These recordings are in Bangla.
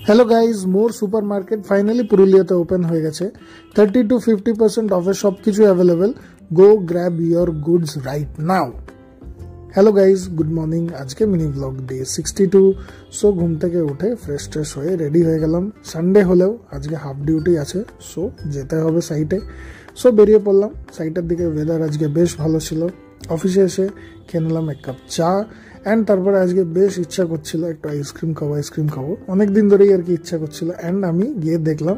হ্যালো গাইজ, মোর সুপার মার্কেট ফাইনালি পুরুলিয়াতে ওপেন হয়ে গেছে। 30 to 50% অফে সব কিছু available. Go grab your goods right now. Hello guys, good morning. আজকে মিনি ব্লগ ডে 62। সো ঘুম থেকে উঠে ফ্রেশ হয়ে রেডি হয়ে গেলাম। সানডে হলেও আজকে হাফ ডিউটি আছে, সো যেতে হবে সাইটে। সো বেরিয়ে পড়লাম সাইটের দিকে। ওয়েদার আজকে বেশ ভালো ছিল। অফিসে এসে খেয়ে নিলাম এক কাপ চা অ্যান্ড তারপরে আজকে বেশ ইচ্ছা করছিল একটু আইসক্রিম খাবো। অনেক দিন ধরেই আর কি ইচ্ছা করছিল। অ্যান্ড আমি গিয়ে দেখলাম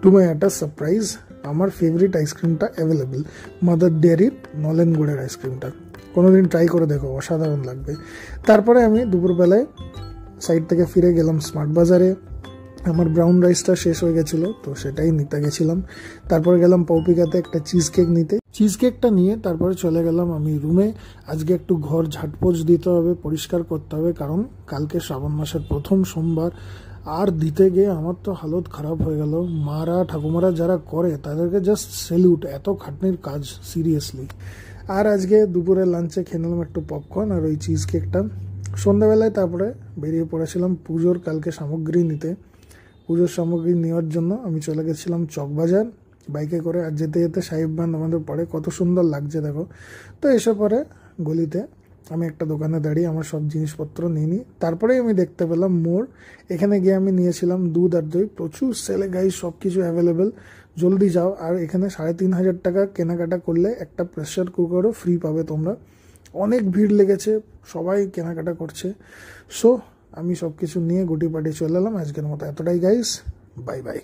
টু মাই একটা সারপ্রাইজ, আমার ফেভারিট আইসক্রিমটা অ্যাভেলেবেল, মাদার ডেয়ারির নলেন গুড়ের আইসক্রিমটা। কোনোদিন ট্রাই করে দেখো, অসাধারণ লাগবে। তারপরে আমি দুপুরবেলায় সাইড থেকে ফিরে গেলাম স্মার্ট বাজারে। আমার ব্রাউন রাইসটা শেষ হয়ে গেছিলো, তো সেটাই নিতে গেছিলাম। তারপরে গেলাম পৌপিকাতে একটা চিজ কেক নিতে। চিজ কেকটা নিয়ে তারপরে চলে গেলাম আমি রুমে। আজকে একটু ঘর ঝাটপোছ দিতে হবে, পরিষ্কার করতে হবে, কারণ কালকে শ্রাবণ মাসের প্রথম সোমবার। আর দিতে গিয়ে আমার তো হালত খারাপ হয়ে গেল। মারা ঠাকুমারা যারা করে তাদেরকে জাস্ট স্যালিউট, এত খাটনির কাজ, সিরিয়াসলি। আর আজকে দুপুরে লাঞ্চে খেয়ে নিলাম একটু পপকর্ন আর ওই চিজ কেকটা। সন্ধ্যাবেলায় তারপরে বেরিয়ে পড়েছিলাম পুজোর কালকে সামগ্রী নিতে। পুজোর সামগ্রী নেওয়ার জন্য আমি চলে গেছিলাম চকবাজার বাইকে করে। আর যেতে যেতে সাহেব বাঁধ আমাদের পরে কত সুন্দর লাগছে দেখো। তো এসে পরে গলিতে আমি একটা দোকানে দাঁড়িয়ে আমার সব জিনিসপত্র নিয়ে নিই। তারপরেই আমি দেখতে পেলাম মোড়। এখানে গিয়ে আমি নিয়েছিলাম দুধ আর দই। প্রচুর সেলে গাই, সব কিছু অ্যাভেলেবেল। জলদি যাও। আর এখানে 3,500 টাকা কেনাকাটা করলে একটা প্রেসার কুকারও ফ্রি পাবে তোমরা। অনেক ভিড় লেগেছে, সবাই কেনাকাটা করছে। সো আমি সব কিছু নিয়ে গুটি পাটি চলে এলাম। আজকের মতো এতটাই গাইস, বাই বাই।